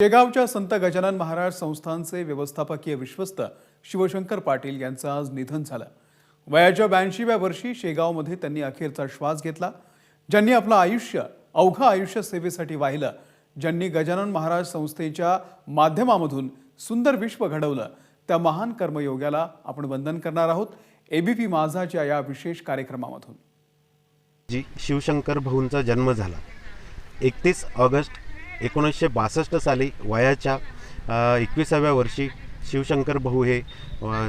शेगावच्या संत गजानन महाराज संस्थानचे व्यवस्थापकीय विश्वस्त शिवशंकर पाटील यांचं आज निधन झालं। वयाच्या 82व्या वर्षी शेगावमध्ये त्यांनी अखेरचा श्वास घेतला। ज्यांनी आपलं आयुष्य अवघं आयुष्य सेवेसाठी वाहिलं, ज्यांनी गजानन महाराज संस्थेच्या माध्यमामधून सुंदर विश्व घडवलं, त्या महान कर्मयोग्याला आपण वंदन करणार आहोत एबीपी माझाच्या या विशेष कार्यक्रमामधून। शिवशंकर भाऊंचा जन्म झाला 31 ऑगस्ट 1962 साली। वयाच्या 21व्या वर्षी शिवशंकर भाऊ हे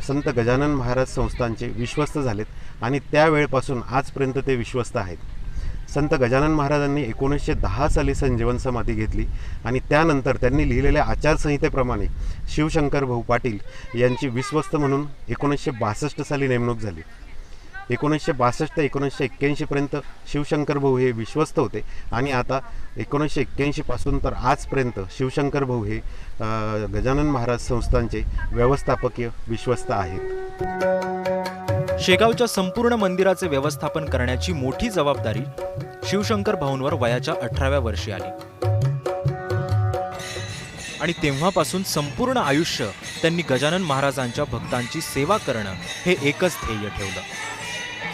संत गजानन महाराज संस्थानचे विश्वस्त झालेत आणि त्यावेळेपासून आजपर्यंत ते विश्वस्त आहेत। संत गजानन महाराजांनी 1910 साली संजीवन समाधी घेतली आणि त्यानंतर त्यांनी लिहिलेल्या आचारसंहितेप्रमाणे शिवशंकर भाऊ पाटील यांची विश्वस्त म्हणून 1962 साली नेमणूक झाली। 1962 ते 1981 पर्यंत शिवशंकर भाऊ हे विश्वस्त होते आणि आता 1981 पासून तर आजपर्यंत शिवशंकर भाऊ हे गजानन महाराज संस्थानचे व्यवस्थापकीय विश्वस्त आहेत। शेगावच्या संपूर्ण मंदिराचे व्यवस्थापन करण्याची मोठी जबाबदारी शिवशंकर भाऊंवर वयाच्या 18व्या वर्षी आली आणि तेव्हापासून संपूर्ण आयुष्य त्यांनी गजानन महाराजांच्या भक्तांची सेवा करणं हे एकच ध्येय ठेवलं।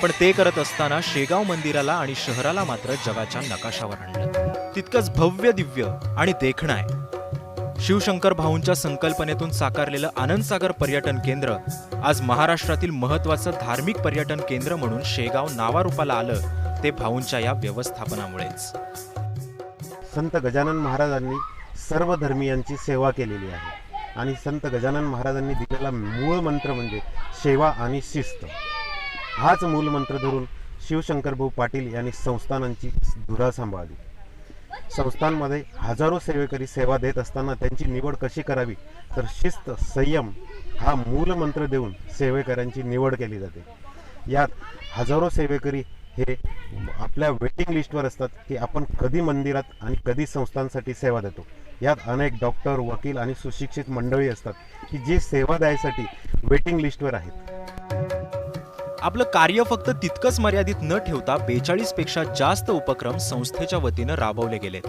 पण ते करत असताना शेगाव मंदिराला आणि शहराला मात्र जगाच्या नकाशावर आणलं। तितकंच भव्य दिव्य आणि देखणं आहे। शिवशंकर भाऊंच्या संकल्पनेतून साकारलेलं आनंदसागर पर्यटन केंद्र आज महाराष्ट्रातील महत्त्वाचं धार्मिक पर्यटन केंद्र म्हणून शेगाव नावारूपाला आलं ते भाऊंच्या या व्यवस्थापनामुळेच। संत गजानन महाराजांनी सर्व धर्मियांची सेवा केलेली आहे आणि संत गजानन महाराजांनी दिलेला मूळ मंत्र म्हणजे सेवा आणि शिस्त। हाच मूल मंत्र धरून शिवशंकर भाऊ पाटील यांनी संस्थानांची धुरा सांभाळली। संस्थांमध्ये हजारो सेवेकरी सेवा देत असताना त्यांची निवड कशी करावी तर शिस्त संयम हा मूल मंत्र देऊन सेवेकऱ्यांची निवड केली जाते। यात हजारो सेवेकरी हे आपल्या वेटिंग लिस्टवर असतात की आपण कधी मंदिरात आणि कधी संस्थांसाठी सेवा देतो। यात अनेक डॉक्टर वकील आणि सुशिक्षित मंडळी असतात की जे सेवा द्यायसाठी वेटिंग लिस्टवर आहेत। आपलं कार्य फक्त तितकंच मर्यादित न ठेवता 42 पेक्षा जास्त उपक्रम संस्थेच्या वतीनं राबवले गेलेत।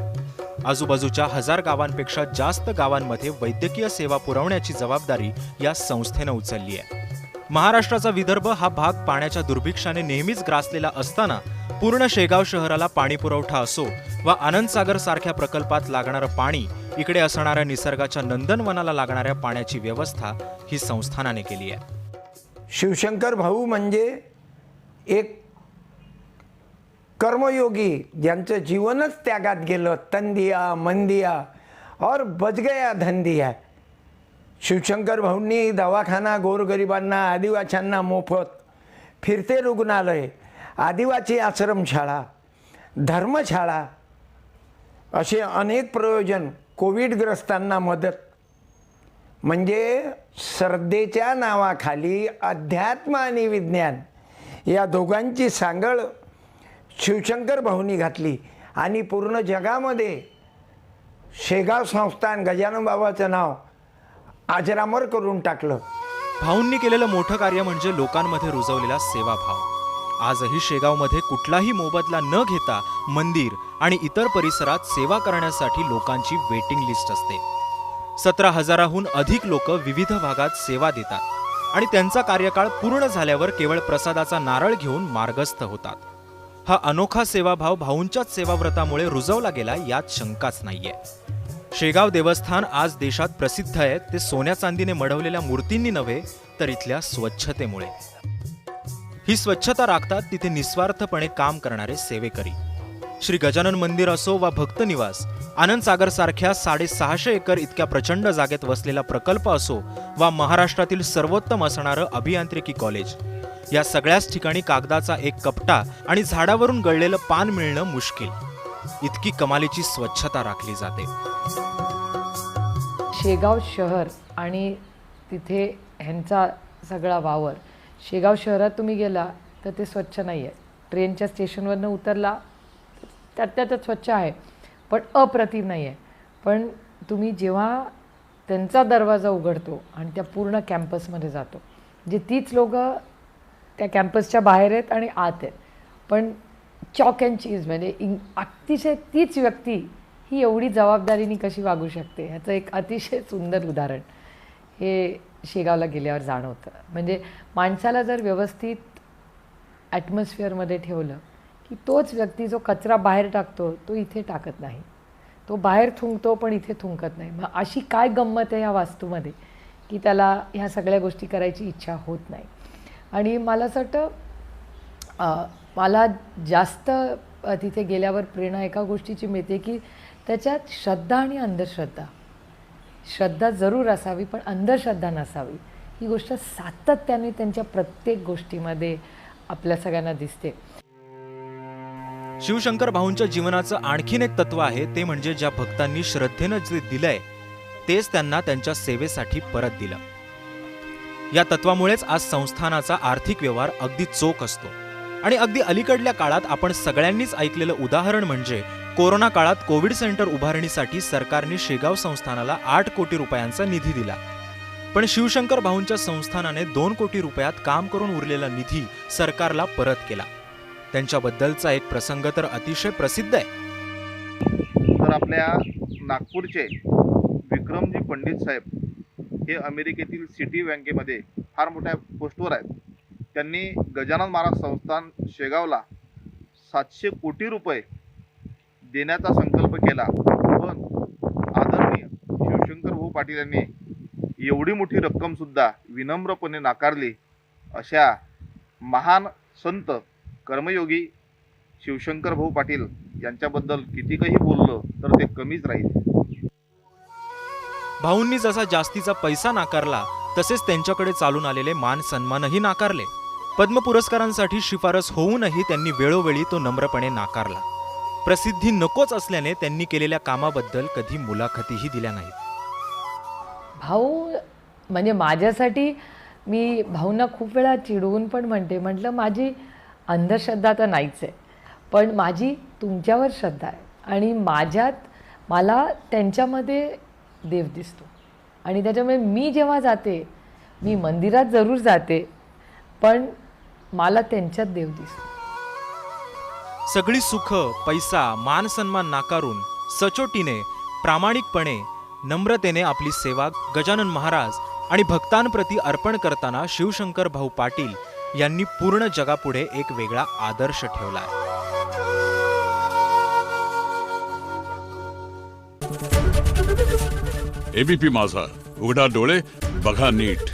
आजूबाजूच्या 1000 गावांपेक्षा जास्त गावांमध्ये वैद्यकीय सेवा पुरवण्याची जबाबदारी या संस्थेनं उचलली आहे। महाराष्ट्राचा विदर्भ हा भाग पाण्याच्या दुर्भिक्षाने नेहमीच ग्रासलेला असताना पूर्ण शेगाव शहराला पाणी पुरवठा असो वा आनंदसागर सारख्या प्रकल्पात लागणारं पाणी, इकडे असणाऱ्या निसर्गाच्या नंदनवनाला लागणाऱ्या पाण्याची व्यवस्था ही संस्थानाने केली आहे। शिवशंकर भाऊ म्हणजे एक कर्मयोगी ज्यांचं जीवनच त्यागात गेलं। तन दिया मन दिया और बच गया धन दिया। शिवशंकर भाऊंनी दवाखाना गोरगरिबांना आदिवासींना मोफत, फिरते रुग्णालय, आदिवासी आश्रमशाळा, धर्मशाळा असे अनेक प्रयोजन, कोविडग्रस्तांना मदत, म्हणजे श्रद्धेच्या नावाखाली अध्यात्म आणि विज्ञान या दोघांची सांगळ शिवशंकर भाऊंनी घातली आणि पूर्ण जगामध्ये शेगाव संस्थान गजानन बाबाचं नाव अजरामर करून टाकलं। भाऊंनी केलेलं मोठं कार्य म्हणजे लोकांमध्ये रुजवलेला सेवाभाव। आजही शेगावमध्ये कुठलाही मोबदला न घेता मंदिर आणि इतर परिसरात सेवा करण्यासाठी लोकांची वेटिंग लिस्ट असते। 17,000हून अधिक लोक विविध भागात सेवा देतात आणि त्यांचा कार्यकाळ पूर्ण झाल्यावर केवळ प्रसादाचा नारळ घेऊन मार्गस्थ होतात। हा अनोखा सेवाभाव भाऊंच्याच सेवाव्रतामुळे रुजवला गेला यात शंकाच नाहीये। शेगाव देवस्थान आज देशात प्रसिद्ध आहे ते सोन्या चांदीने मढवलेल्या मूर्तींनी नव्हे तर इथल्या स्वच्छतेमुळे। ही स्वच्छता राखतात तिथे निस्वार्थपणे काम करणारे सेवेकरी। श्री गजानन मंदिर असो वा भक्त निवास, आनंदसागर सारख्या 650 एकर इतक्या प्रचंड जागेत वसलेला प्रकल्प असो वा महाराष्ट्रातील सर्वोत्तम असणारं अभियांत्रिकी कॉलेज, या सगळ्याच ठिकाणी कागदाचा एक कपटा आणि झाडावरून गळलेलं पान मिळणं मुश्किल, इतकी कमालीची स्वच्छता राखली जाते। शेगाव शहर आणि तिथे ह्यांचा सगळा वावर, शेगाव शहरात तुम्ही गेला तर ते स्वच्छ नाही आहे। ट्रेनच्या स्टेशनवरनं उतरला त्यात स्वच्छ आहे पण अप्रतिम नाही आहे। पण तुम्ही जेव्हा त्यांचा दरवाजा उघडतो आणि त्या पूर्ण कॅम्पसमध्ये जातो, जे तीच लोकं त्या कॅम्पसच्या बाहेर आहेत आणि आत आहेत, पण चॉक अँड चीज म्हणजे अतिशय तीच व्यक्ती ही एवढी जबाबदारीने कशी वागू शकते ह्याचं एक अतिशय सुंदर उदाहरण हे शेगावला गेल्यावर जाणवतं. म्हणजे माणसाला जर व्यवस्थित ॲटमॉस्फिअरमध्ये ठेवलं की तोच व्यक्ती जो कचरा बाहेर टाकतो तो इथे टाकत नाही, तो बाहेर थुंकतो पण इथे थुंकत नाही. मग अशी काय गंमत आहे ह्या वास्तूमध्ये की त्याला ह्या सगळ्या गोष्टी करायची इच्छा होत नाही. आणि मला असं वाटतं मला जास्त तिथे गेल्यावर प्रेरणा एका गोष्टीची मिळते की त्याच्यात श्रद्धा आणि अंधश्रद्धा, श्रद्धा जरूर असावी पण अंधश्रद्धा नसावी, ही गोष्ट सातत्याने त्यांच्या प्रत्येक गोष्टीमध्ये आपल्या सगळ्यांना दिसते. शिवशंकर भाऊंच्या जीवनाचं आणखीन एक तत्व आहे ते म्हणजे ज्या भक्तांनी श्रद्धेनं जे दिलंय तेच त्यांना त्यांच्या सेवेसाठी परत दिलं. या तत्वामुळेच आज संस्थानाचा आर्थिक व्यवहार अगदी चोख असतो. आणि अगदी अलीकडल्या काळात आपण सगळ्यांनीच ऐकलेलं उदाहरण म्हणजे कोरोना काळात कोविड सेंटर उभारणीसाठी सरकारने शेगाव संस्थानाला 8 कोटी रुपयांचा निधी दिला. पण शिवशंकर भाऊंच्या संस्थानाने 2 कोटी रुपयात काम करून उरलेला निधी सरकारला परत केला. त्यांच्याबद्दलचा एक प्रसंग तर अतिशय प्रसिद्ध आहे. तर आपल्या नागपूरचे विक्रमजी पंडित साहेब हे अमेरिकेतील सिटी बँकेमध्ये फार मोठ्या पोस्टवर आहेत. त्यांनी गजानन महाराज संस्थान शेगावला 700 कोटी रुपये देण्याचा संकल्प केला, पण आदरणीय शिवशंकर भाऊ पाटील यांनी एवढी मोठी रक्कमसुद्धा विनम्रपणे नाकारली. अशा महान संत कर्मयोगी शिवशंकर भाऊ पाटील यांच्याबद्दल कितीकही बोललं तर ते कमीच राहील. भाऊंनी जसा जास्तीचा पैसा नाकारला तसेच त्यांच्याकडे चालून आलेले मान सन्मानही नाकारले. पद्म पुरस्कारांसाठी शिफारस होऊनही त्यांनी वेळोवेळी तो नम्रपणे नाकारला. प्रसिद्धी नकोच असल्याने त्यांनी केलेल्या कामाबद्दल कधी मुलाखतीही दिल्या नाहीत. भाऊ म्हणजे माझ्यासाठी मी भाऊंना खूप वेळा चिडवून पण म्हटलं माझी अंधश्रद्धा तर नाहीच आहे, पण माझी तुमच्यावर श्रद्धा आहे आणि मला त्यांच्यामध्ये देव दिसतो. आणि त्याच्यामुळे मी जेव्हा जाते, मी मंदिरात जरूर जाते, पण मला त्यांच्यात देव दिसतो. सगळी सुख, पैसा, मान सन्मान नाकारून सचोटीने, प्रामाणिकपणे, नम्रतेने आपली सेवा गजानन महाराज आणि भक्तांप्रती अर्पण करताना शिवशंकर भाऊ पाटील यांनी पूर्ण जगापुढे एक वेगळा आदर्श ठेवलाय. एबीपी माझा, उघडा डोळे बघा नीट.